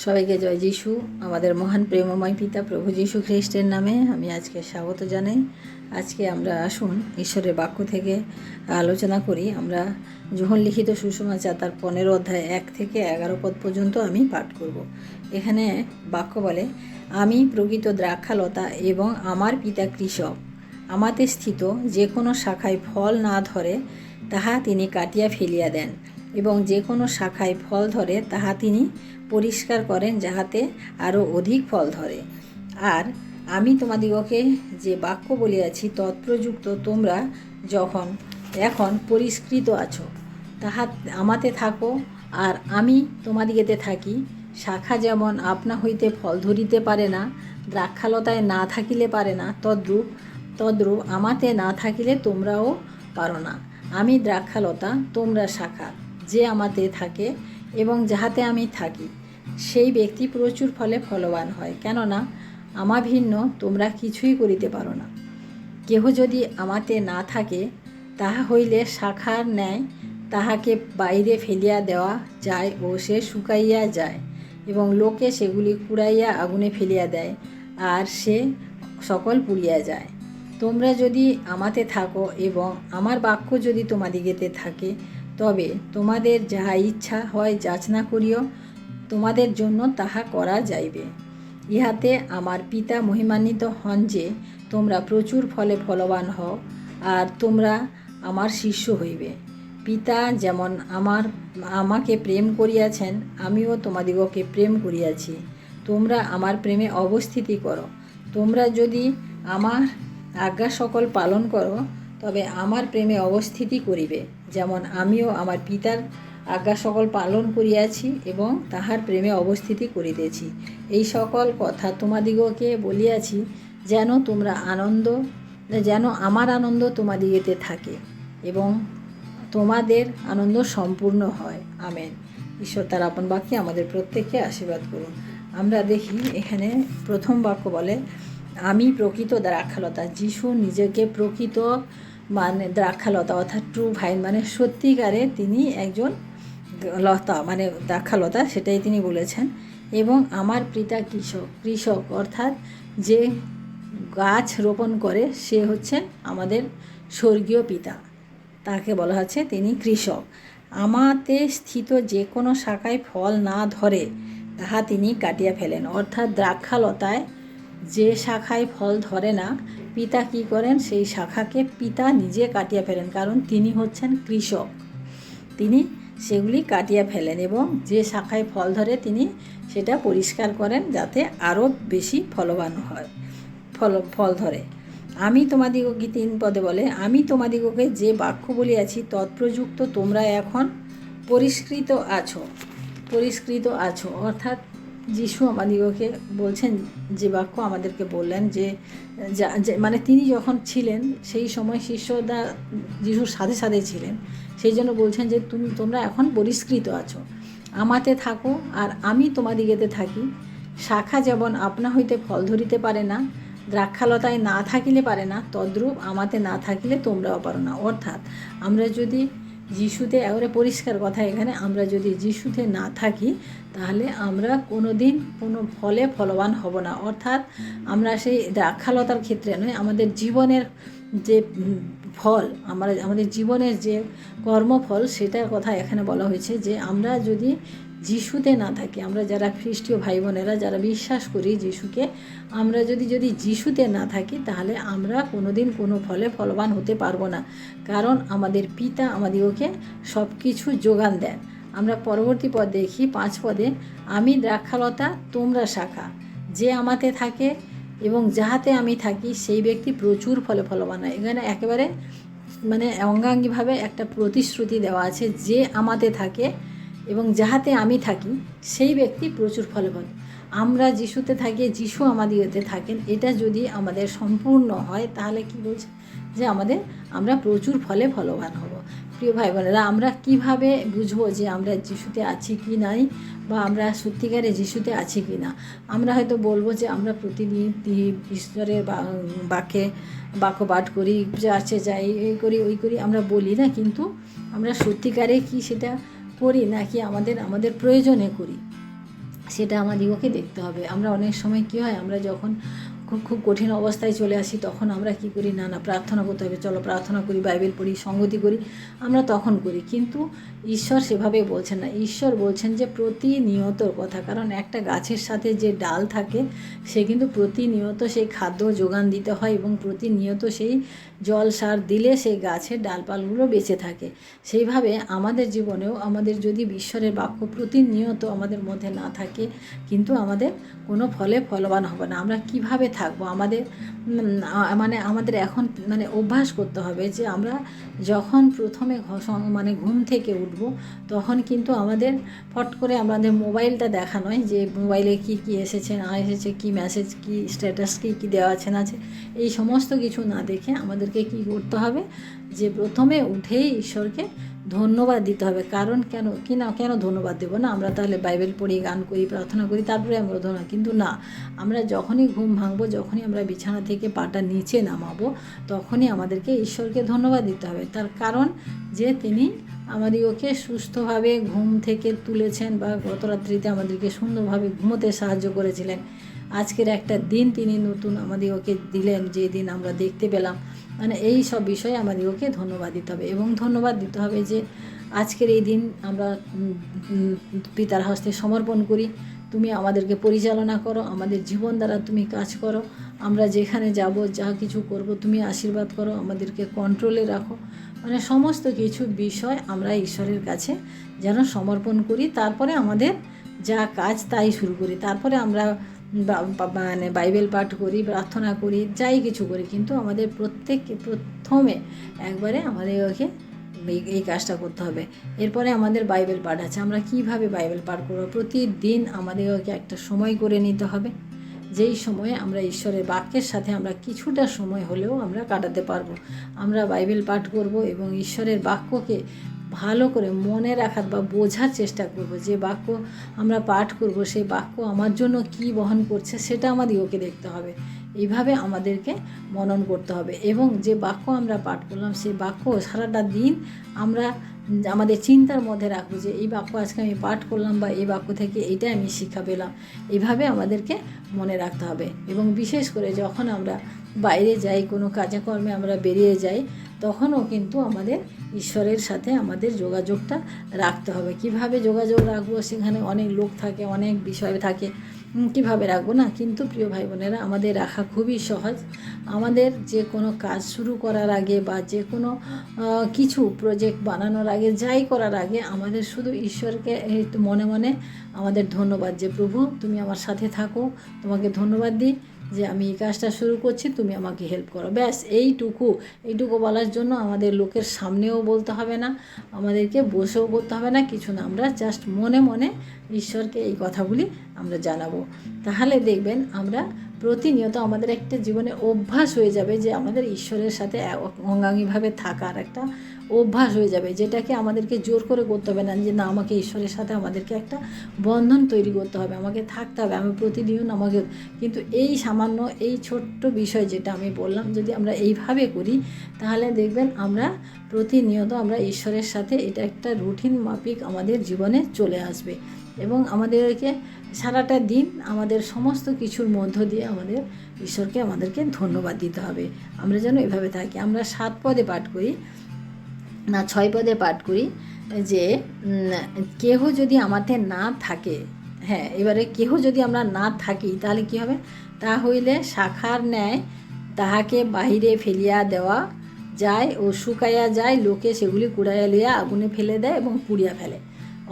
সবাইকে জয় যিশু। আমাদের মহান প্রেমময় পিতা প্রভু যিশু খ্রিস্টের নামে আমি আজকে স্বাগত জানাই। আজকে আমরা আসুন ঈশ্বরের বাক্য থেকে আলোচনা করি। আমরা যোহন লিখিত সুসমাচার তার 15 অধ্যায় 1 থেকে 11 পদ পর্যন্ত আমি পাঠ করব। এখানে বাক্য বলে, আমি প্রকৃত দ্রাক্ষালতা এবং আমার পিতা কৃষক। আমাতে স্থিত যে কোনো শাখায় ফল না ধরে তাহা তিনি কাটিয়া ফেলিয়া দেন, এবং যে কোনো শাখায় ফল ধরে তাহা তিনি পরিষ্কার করেন, যাহাতে আরও অধিক ফল ধরে। আর আমি তোমাদিগকে যে বাক্য বলিয়াছি তৎপ্রযুক্ত তোমরা যখন এখন পরিষ্কৃত আছো, তাহা আমাতে থাকো আর আমি তোমাদিগেতে থাকি। শাখা যেমন আপনা হইতে ফল ধরিতে পারে না, দ্রাক্ষালতায় না থাকিলে পারে না, তদ্রূপ আমাতে না থাকিলে তোমরাও পারো না। আমি দ্রাক্ষালতা, তোমরা শাখা। যে আমাতে থাকে এবং যাহাতে আমি থাকি, সেই ব্যক্তি প্রচুর ফলে ফলবান হয়, কেননা আমা ভিন্ন তোমরা কিছুই করিতে পারো না। কেহ যদি আমাতে না থাকে, তাহা হইলে শাখার ন্যায় তাহাকে বাইরে ফেলিয়া দেওয়া যায় ও সে শুকাইয়া যায়, এবং লোকে সেগুলি কুড়াইয়া আগুনে ফেলিয়া দেয়, আর সে সকল পুড়িয়া যায়। তোমরা যদি আমাতে থাকো এবং আমার বাক্য যদি তোমাদিগেতে থাকে, তবে তোমাদের যাহা ইচ্ছা হয় যাচনা করিও, তোমাদের জন্য তাহা করা যাইবে। ইহাতে আমার পিতা মহিমান্বিত হন যে তোমরা প্রচুর ফলে ফলবান হও, আর তোমরা আমার শিষ্য হইবে। পিতা যেমন আমাকে প্রেম করিয়াছেন, আমিও তোমাদিগকে প্রেম করিয়াছি। তোমরা আমার প্রেমে অবস্থিতি করো। তোমরা যদি আমার আজ্ঞা সকল পালন করো, তবে আমার প্রেমে অবস্থিতি করিবে, যেমন আমিও আমার পিতার আজ্ঞা সকল পালন করিয়াছি এবং তাহার প্রেমে অবস্থিতি করিতেছি। এই সকল কথা তোমাদিগকে বলিয়াছি, যেন আমার আনন্দ তোমাদিগেতে থাকে এবং তোমাদের আনন্দ সম্পূর্ণ হয়। আমেন। ঈশ্বর তার আপন বাক্যে আমাদের প্রত্যেককে আশীর্বাদ করুন। আমরা দেখি এখানে প্রথম বাক্য বলে, আমি প্রকৃত দ্রাক্ষালতা। যিশু নিজেকে প্রকৃত মানে দ্রাক্ষালতা অর্থাৎ ট্রু ভাইন, মানে সত্যিকারে তিনি একজন লতা, মানে দ্রাক্ষালতা, সেটাই তিনি বলেছেন। এবং আমার পিতা কৃষক অর্থাৎ যে গাছ রোপণ করে সে হচ্ছেন আমাদের স্বর্গীয় পিতা, তাকে বলা হচ্ছে তিনি কৃষক। আমাতে স্থিত যে কোনো শাখায় ফল না ধরে তাহা তিনি কাটিয়া ফেলেন, অর্থাৎ দ্রাক্ষালতায় যে শাখায় ফল ধরে না, পিতা কী করেন, সেই শাখাকে পিতা নিজে কাটিয়া ফেলেন, কারণ তিনি হচ্ছেন কৃষক। তিনি সেগুলি কাটিয়া ফেলেন এবং যে শাখায় ফল ধরে তিনি সেটা পরিষ্কার করেন, যাতে আরও বেশি ফলবান হয়, ফল ধরে। আমি তোমাদিগকে 3 পদে বলে, আমি তোমাদিগকে যে বাক্য বলিয়াছি তৎপ্রযুক্ত তোমরা এখন পরিষ্কৃত আছো। অর্থাৎ যিশু আমাদিগকে বলছেন, যে বাক্য আমাদেরকে বললেন, যে মানে তিনি যখন ছিলেন সেই সময় শিষ্যরা যিশুর সাথে সাথে ছিলেন, সেই জন্য বলছেন যে তোমরা এখন পরিষ্কৃত আছো। আমাতে থাকো আর আমি তোমাদিগেতে থাকি। শাখা যেমন আপনা হইতে ফল ধরিতে পারে না, দ্রাক্ষালতায় না থাকিলে পারে না, তদ্রূপ আমাতে না থাকিলে তোমরাও পারো না। অর্থাৎ আমরা যদি যিশুতে, এবারে পরিষ্কার কথা এখানে, আমরা যদি যিশুতে না থাকি, তাহলে আমরা কোনো দিন কোনো ফলে ফলবান হব না। অর্থাৎ আমরা সেই দ্রাক্ষালতার ক্ষেত্রে নয়, আমাদের জীবনের যে ফল, আমাদের জীবনের যে কর্মফল, সেটার কথা এখানে বলা হয়েছে। যে আমরা যদি যিশুতে না থাকি, আমরা যারা খ্রিস্টীয় ভাই বোনেরা যারা বিশ্বাস করি যিশুকে, আমরা যদি যিশুতে না থাকি, তাহলে আমরা কোনো দিন কোনো ফলে ফলবান হতে পারবো না, কারণ আমাদের পিতা আমাদিগকে সব কিছু যোগান দেন। আমরা পরবর্তী পদ দেখি 5 পদে, আমি দ্রাক্ষালতা, তোমরা শাখা। যে আমাতে থাকে এবং যাহাতে আমি থাকি, সেই ব্যক্তি প্রচুর ফলে ফলবান হয়। এখানে একেবারে মানে অঙ্গাঙ্গিভাবে একটা প্রতিশ্রুতি দেওয়া আছে, যে আমাতে থাকে এবং যাহাতে আমি থাকি, সেই ব্যক্তি প্রচুর ফলবান। আমরা যিশুতে থাকি, যিশু আমাদিগতে থাকেন, এটা যদি আমাদের সম্পূর্ণ হয়, তাহলে কি বলছে, যে আমরা প্রচুর ফলে ফলবান হব। প্রিয় ভাই বোনেরা, আমরা কিভাবে বুঝবো যে আমরা যিশুতে আছি কি নাই, বা আমরা সত্যিকারে যিশুতে আছি কি না? আমরা হয়তো বলবো যে আমরা প্রতিদিন ঈশ্বরের বাক্য পাঠ করি, চার্চে যাই, এই করি ওই করি, আমরা বলি না, কিন্তু আমরা সত্যিকারে কি সেটা করি, নাকি আমাদের প্রয়োজনে করি, সেটা আমাদিগকে দেখতে হবে। আমরা অনেক সময় কী হয়, আমরা যখন খুব খুব কঠিন অবস্থায় চলে আসি তখন আমরা কি করি, না না প্রার্থনা করতে হবে, চলো প্রার্থনা করি, বাইবেল পড়ি, সঙ্গতি করি, আমরা তখন করি। কিন্তু ঈশ্বর সেভাবে বলছেন না। ঈশ্বর বলছেন যে প্রতিনিয়তর কথা। কারণ একটা গাছের সাথে যে ডাল থাকে সে কিন্তু প্রতিনিয়ত সেই খাদ্য যোগান দিতে হয় এবং প্রতিনিয়ত সেই জল সার দিলে সেই গাছের ডালপালগুলো বেঁচে থাকে। সেইভাবে আমাদের জীবনেও আমাদের যদি ঈশ্বরের বাক্য প্রতিনিয়ত আমাদের মধ্যে না থাকে কিন্তু আমাদের কোনো ফলে ফলবান হবে না। আমরা কিভাবে থাকবো? আমাদের আমাদের এখন অভ্যাস করতে হবে যে আমরা যখন প্রথমে ঘুম থেকে উঠব তখন কিন্তু আমাদের ফট করে আমাদের মোবাইলটা দেখা নয় যে মোবাইলে কি কি এসেছে না এসেছে, কি মেসেজ, কি স্ট্যাটাস, কি দেওয়া আছে না আছে, এই সমস্ত কিছু না দেখে আমাদেরকে কি করতে হবে, যে প্রথমে উঠেই ঈশ্বরকে ধন্যবাদ দিতে হবে। কারণ কেন ধন্যবাদ দেবো না? আমরা তাহলে বাইবেল পড়ি, গান করি, প্রার্থনা করি, তারপরে আমরা ধন্যবাদ। কিন্তু না, আমরা যখনই ঘুম ভাঙবো, যখনই আমরা বিছানা থেকে পাটা নিচে নামাবো, তখনই আমাদেরকে ঈশ্বরকে ধন্যবাদ দিতে হবে। তার কারণ যে তিনি আমাদিগকে সুস্থভাবে ঘুম থেকে তুলেছেন বা গত রাত্রিতে আমাদেরকে সুন্দরভাবে ঘুমোতে সাহায্য করেছিলেন। আজকের একটা দিন তিনি নতুন আমাদিগকে দিলেন, যে দিন আমরা দেখতে পেলাম। এই সব বিষয়ে আমাদিগকে ধন্যবাদ দিতে হবে এবং ধন্যবাদ দিতে হবে যে আজকের এই দিন আমরা পিতার হস্তে সমর্পণ করি। তুমি আমাদেরকে পরিচালনা করো, আমাদের জীবন দ্বারা তুমি কাজ করো, আমরা যেখানে যাব, যা কিছু করব, তুমি আশীর্বাদ করো, আমাদেরকে কন্ট্রোলে রাখো। সমস্ত কিছু বিষয় আমরা ঈশ্বরের কাছে যেন সমর্পণ করি। তারপরে আমাদের যা কাজ তাই শুরু করি। তারপরে আমরা বাইবেল পাঠ করি, প্রার্থনা করি, যাই কিছু করি, কিন্তু আমাদের প্রথমে একবারে আমাদেরকে এই কাজটা করতে হবে। এরপরে আমাদের বাইবেল পাঠ আছে। আমরা কিভাবে বাইবেল পাঠ করবো? প্রতিদিন আমাদেরকে একটা সময় করে নিতে হবে, যেই সময়ে আমরা ঈশ্বরের বাক্যের সাথে আমরা কিছুটা সময় হলেও আমরা কাটাতে পারবো। আমরা বাইবেল পাঠ করব এবং ঈশ্বরের বাক্যকে ভালো করে মনে রাখার বা বোঝার চেষ্টা করব। যে বাক্য আমরা পাঠ করব সেই বাক্য আমার জন্য কি বহন করছে সেটা আমাদেরকে দেখতে হবে। এইভাবে আমাদেরকে মনন করতে হবে এবং যে বাক্য আমরা পাঠ করলাম সেই বাক্য সারাটা দিন আমরা আমাদের চিন্তার মধ্যে রাখবো যে এই বাক্য আজকে আমি পাঠ করলাম বা এই বাক্য থেকে এইটা আমি শিক্ষা পেলাম। এইভাবে আমাদেরকে মনে রাখতে হবে এবং বিশেষ করে যখন আমরা বাইরে যাই, কোনো কাজকর্মে আমরা বেরিয়ে যাই, তখনও কিন্তু আমাদের ঈশ্বরের সাথে আমাদের যোগাযোগটা রাখতে হবে। কিভাবে যোগাযোগ রাখবো? সেখানে অনেক লোক থাকে, অনেক বিষয় থাকে, কীভাবে রাখবো না? কিন্তু প্রিয় ভাই বোনেরা, আমাদের রাখা খুবই সহজ। আমাদের যে কোনো কাজ শুরু করার আগে বা যে কোনো কিছু প্রজেক্ট বানানোর আগে, যাই করার আগে আমাদের শুধু ঈশ্বরকে মনে মনে আমাদের ধন্যবাদ, যে প্রভু তুমি আমার সাথে থাকো, তোমাকে ধন্যবাদ দিই যে আমি এই কাজটা শুরু করছি, তুমি আমাকে হেল্প করো। ব্যাস এইটুকু বলার জন্য আমাদের লোকের সামনেও বলতে হবে না, আমাদেরকে বসেও করতে হবে না, কিছু না। আমরা জাস্ট মনে মনে ঈশ্বরকে এই কথাগুলি আমরা জানাবো। তাহলে দেখবেন আমরা প্রতিনিয়ত আমাদের একটা জীবনে অভ্যাস হয়ে যাবে যে আমাদের ঈশ্বরের সাথে অঙ্গাঙ্গিভাবে থাকার একটা অভ্যাস হয়ে যাবে, যেটাকে আমাদেরকে জোর করে করতে হবে না, যে না আমাকে ঈশ্বরের সাথে আমাদেরকে একটা বন্ধন তৈরি করতে হবে, আমাকে থাকতে হবে, আমি প্রতিদিন আমাকে। কিন্তু এই সামান্য এই ছোট্ট বিষয় যেটা আমি বললাম, যদি আমরা এইভাবে করি তাহলে দেখবেন আমরা প্রতিনিয়ত আমরা ঈশ্বরের সাথে এটা একটা রুটিন মাফিক আমাদের জীবনে চলে আসবে এবং আমাদেরকে সারাটা দিন আমাদের সমস্ত কিছুর মধ্য দিয়ে আমাদের ঈশ্বরকে আমাদেরকে ধন্যবাদ দিতে হবে। আমরা যেন এভাবে থাকি। আমরা 7 পদে পাঠ করি না 6 পদে পাঠ করি যে কেহ যদি আমাদের না থাকে, হ্যাঁ, এবারে কেহ যদি আমরা না থাকি তাহলে কি হবে? তা হইলে শাখার ন্যায় তাহাকে বাহিরে ফেলিয়া দেওয়া যায় ও শুকাইয়া যায়, লোকে সেগুলি কুড়াইয়া লিয়া আগুনে ফেলে দেয় এবং পুড়িয়া ফেলে।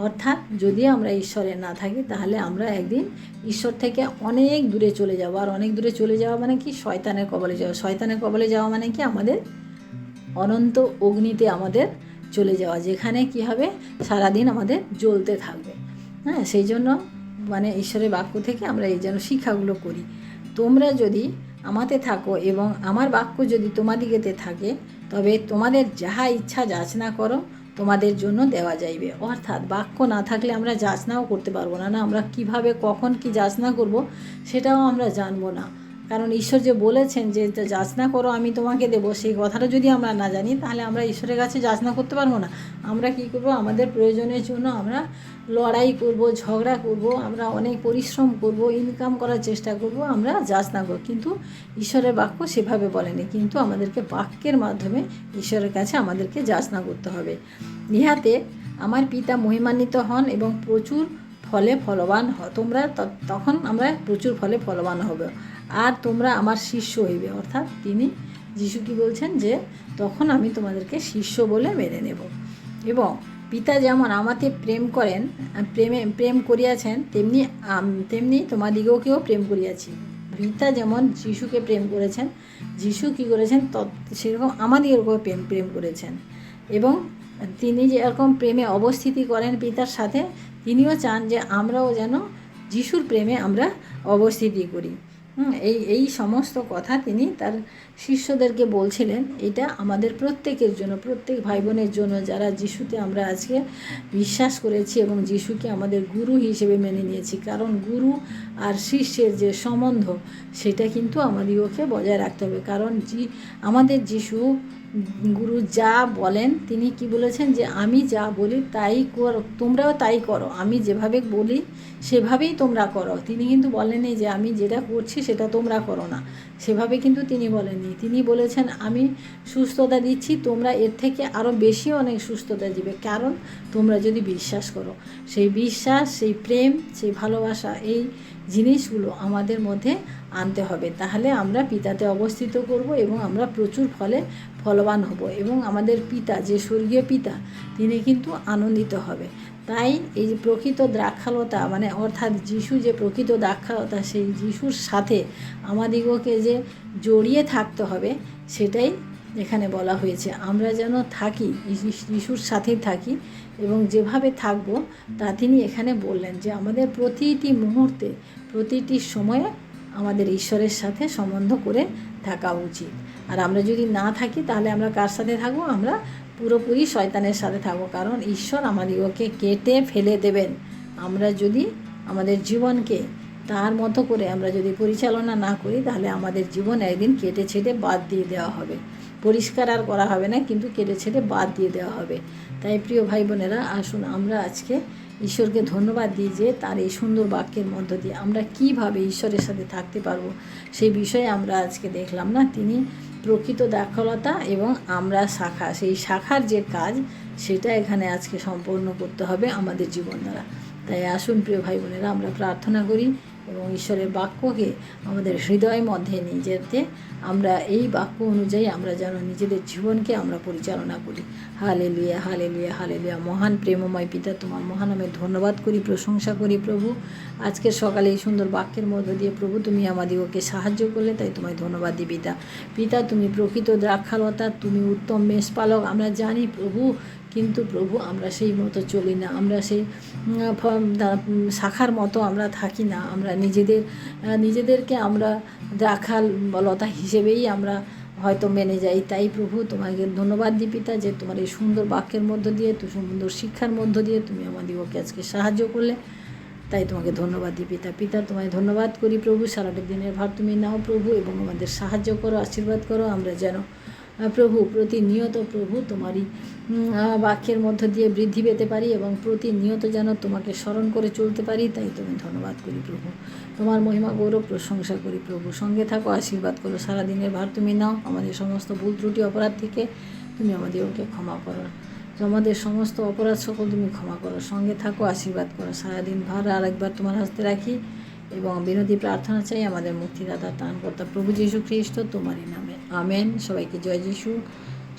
অর্থাৎ যদি আমরা ঈশ্বরে না থাকি তাহলে আমরা একদিন ঈশ্বর থেকে অনেক দূরে চলে যাব। আর অনেক দূরে চলে যাওয়া মানে কি? শয়তানের কবলে যাওয়া। শয়তানের কবলে যাওয়া মানে কি? আমাদের অনন্ত অগ্নিতে আমাদের চলে যাওয়া, যেখানে কি হবে? সারাদিন আমাদের জ্বলতে থাকবে। হ্যাঁ, সেই জন্য ঈশ্বরের বাক্য থেকে আমরা এই যেন শিক্ষাগুলো করি। তোমরা যদি আমাতে থাকো এবং আমার বাক্য যদি তোমাদিগেতে থাকে, তবে তোমাদের যাহা ইচ্ছা যাচনা করো তোমাদের জন্য দেওয়া যাইবে। অর্থাৎ বাক্য না থাকলে আমরা যাচনাও করতে পারবো না। আমরা কিভাবে কখন কি যাচনা করব সেটাও আমরা জানবো না। কারণ ঈশ্বর যে বলেছেন যে যাচনা করো আমি তোমাকে দেবো, সেই কথাটা যদি আমরা না জানি তাহলে আমরা ঈশ্বরের কাছে যাচনা করতে পারবো না। আমরা কী করবো, আমাদের প্রয়োজনের জন্য আমরা লড়াই করব, ঝগড়া করব, আমরা অনেক পরিশ্রম করব, ইনকাম করার চেষ্টা করব, আমরা যাচনা করব। কিন্তু ঈশ্বরের বাক্য সেভাবে বলেনি, কিন্তু আমাদেরকে বাক্যের মাধ্যমে ঈশ্বরের কাছে আমাদেরকে যাচনা করতে হবে। ইহাতে আমার পিতা মহিমান্বিত হন এবং প্রচুর ফলে ফলবান তোমরা তখন আমরা প্রচুর ফলে ফলবান হব, আর তোমরা আমার শিষ্য হইবে। অর্থাৎ তিনি যিশু কি বলছেন যে তখন আমি তোমাদেরকে শিষ্য বলে মেনে নেব। এবং পিতা যেমন আমাতে প্রেম করিয়াছেন তেমনি তোমাদিগকেও প্রেম করিয়াছি। পিতা যেমন যিশুকে প্রেম করেছেন, যিশু কী করেছেন সেরকম আমাদেরকেও প্রেম করেছেন। এবং তিনি যেরকম প্রেমে অবস্থিতি করেন পিতার সাথে, তিনিও চান যে আমরাও যেন যিশুর প্রেমে আমরা অবস্থিতি করি। এই সমস্ত কথা তিনি তার শিষ্যদেরকে বলছিলেন। এটা আমাদের প্রত্যেকের জন্য, প্রত্যেক ভাই বোনের জন্য যারা যিশুতে আমরা আজকে বিশ্বাস করেছি এবং যিশুকে আমাদের গুরু হিসেবে মেনে নিয়েছি। কারণ গুরু আর শিষ্যের যে সম্বন্ধ সেটা কিন্তু আমাদেরকে বজায় রাখতে হবে। কারণ আমাদের যিশু গুরু যা বলেন, তিনি কি বলেছেন যে আমি যা বলি তাই করো, তোমরাও তাই করো, আমি যেভাবে বলি সেভাবেই তোমরা করো। তিনি কিন্তু বলেননি যে আমি যেটা করছি সেটা তোমরা করো না, সেভাবে কিন্তু তিনি বলেননি। তিনি বলেছেন আমি সুস্থতা দিচ্ছি, তোমরা এর থেকে আরও বেশি অনেক সুস্থতা দিবে, কারণ তোমরা যদি বিশ্বাস করো। সেই বিশ্বাস, সেই প্রেম, সেই ভালোবাসা, এই জিনিসগুলো আমাদের মধ্যে আনতে হবে। তাহলে আমরা পিতাতে অবস্থিত করব এবং আমরা প্রচুর ফলে ফলবান হব এবং আমাদের পিতা যে স্বর্গীয় পিতা তিনি কিন্তু আনন্দিত হবে। তাই এই যে প্রকৃত দ্রাক্ষালতা মানে অর্থাৎ যিশু যে প্রকৃত দ্রাক্ষালতা, সেই যিশুর সাথে আমাদিগকে যে জড়িয়ে থাকতে হবে সেটাই এখানে বলা হয়েছে। আমরা যেন থাকি, যিশুর সাথেই থাকি এবং যেভাবে থাকব তা তিনি এখানে বললেন যে আমাদের প্রতিটি মুহূর্তে, প্রতিটি সময়ে আমাদের ঈশ্বরের সাথে সম্বন্ধ করে থাকা উচিত। আর আমরা যদি না থাকি তাহলে আমরা কার সাথে থাকবো? আমরা পুরোপুরি শয়তানের সাথে থাকবো। কারণ ঈশ্বর আমাদিগকে কেটে ফেলে দেবেন আমরা যদি আমাদের জীবনকে তার মতো করে আমরা যদি পরিচালনা না করি, তাহলে আমাদের জীবন একদিন কেটে ছেটে বাদ দিয়ে দেওয়া হবে। পরিষ্কার আর করা হবে না, কিন্তু কেটে ছেটে বাদ দিয়ে দেওয়া হবে। তাই প্রিয় ভাই বোনেরা, আসুন আমরা আজকে ঈশ্বরকে ধন্যবাদ দিই যে তার এই সুন্দর বাক্যের মধ্য দিয়ে আমরা কিভাবে ঈশ্বরের সাথে থাকতে পারবো সেই বিষয়ে আমরা আজকে দেখলাম না। তিনি প্রকৃত দ্রাক্ষালতা এবং আমরা শাখা, সেই শাখার যে কাজ সেটা এখানে আজকে সম্পন্ন করতে হবে আমাদের জীবন দ্বারা। তাই আসুন প্রিয় ভাই বোনেরা, আমরা প্রার্থনা করি এবং ঈশ্বরের বাক্যকে আমাদের হৃদয়ের মধ্যে নিয়ে যেতে আমরা এই বাক্য অনুযায়ী আমরা যেন নিজেদের জীবনকে আমরা পরিচালনা করি। Hallelujah, hallelujah, hallelujah. মহান প্রেমময় পিতা, তোমার মহানামে ধন্যবাদ করি, প্রশংসা করি প্রভু। আজকের সকালে এই সুন্দর বাক্যের মধ্য দিয়ে প্রভু তুমি আমাদিগকে সাহায্য করলে, তাই তোমায় ধন্যবাদ দিই পিতা। পিতা তুমি প্রকৃত দ্রাক্ষালতা, তুমি উত্তম মেষপালক, আমরা জানি প্রভু। কিন্তু প্রভু আমরা সেই মতো চলি না, আমরা সেই শাখার মতো আমরা থাকি না। আমরা নিজেদেরকে আমরা দ্রাক্ষালতা হিসেবেই আমরা হয়তো মেনে যাই। তাই প্রভু তোমাকে ধন্যবাদ দিই পিতা যে তোমার এই সুন্দর বাক্যের মধ্য দিয়ে, সুন্দর শিক্ষার মধ্য দিয়ে তুমি আমাদেরকে আজকে সাহায্য করলে, তাই তোমাকে ধন্যবাদ দিই পিতা। পিতা তোমায় ধন্যবাদ করি প্রভু। সারাটা দিনের ভার তুমি নাও প্রভু এবং আমাদের সাহায্য করো, আশীর্বাদ করো। আমরা যেন প্রভু প্রতিনিয়ত প্রভু তোমারই বাক্যের মধ্য দিয়ে বৃদ্ধি পেতে পারি এবং প্রতিনিয়ত যেন তোমাকে স্মরণ করে চলতে পারি। তাই তুমি ধন্যবাদ করি প্রভু। তোমার মহিমা গৌরব প্রশংসা করি প্রভু। সঙ্গে থাকো, আশীর্বাদ করো। সারাদিনের ভার তুমি নাও। আমাদের সমস্ত ভুল ত্রুটি অপরাধ থেকে তুমি আমাদেরকে ক্ষমা করো। আমাদের সমস্ত অপরাধ সকল তুমি ক্ষমা করো। সঙ্গে থাকো, আশীর্বাদ করো। সারাদিন ভার আরেকবার তোমার হাতে রাখি এবং বিনতি প্রার্থনা চাই আমাদের মুক্তিদাতা ত্রাণকর্তা প্রভু যীশু খ্রিস্ট তোমারই নামে, আমেন। সবাইকে জয় যিশু।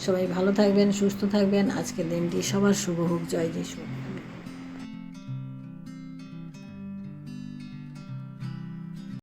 সবাই ভালো থাকবেন, সুস্থ থাকবেন। আজকের দিনটি সবার শুভ হোক। জয় যিশু।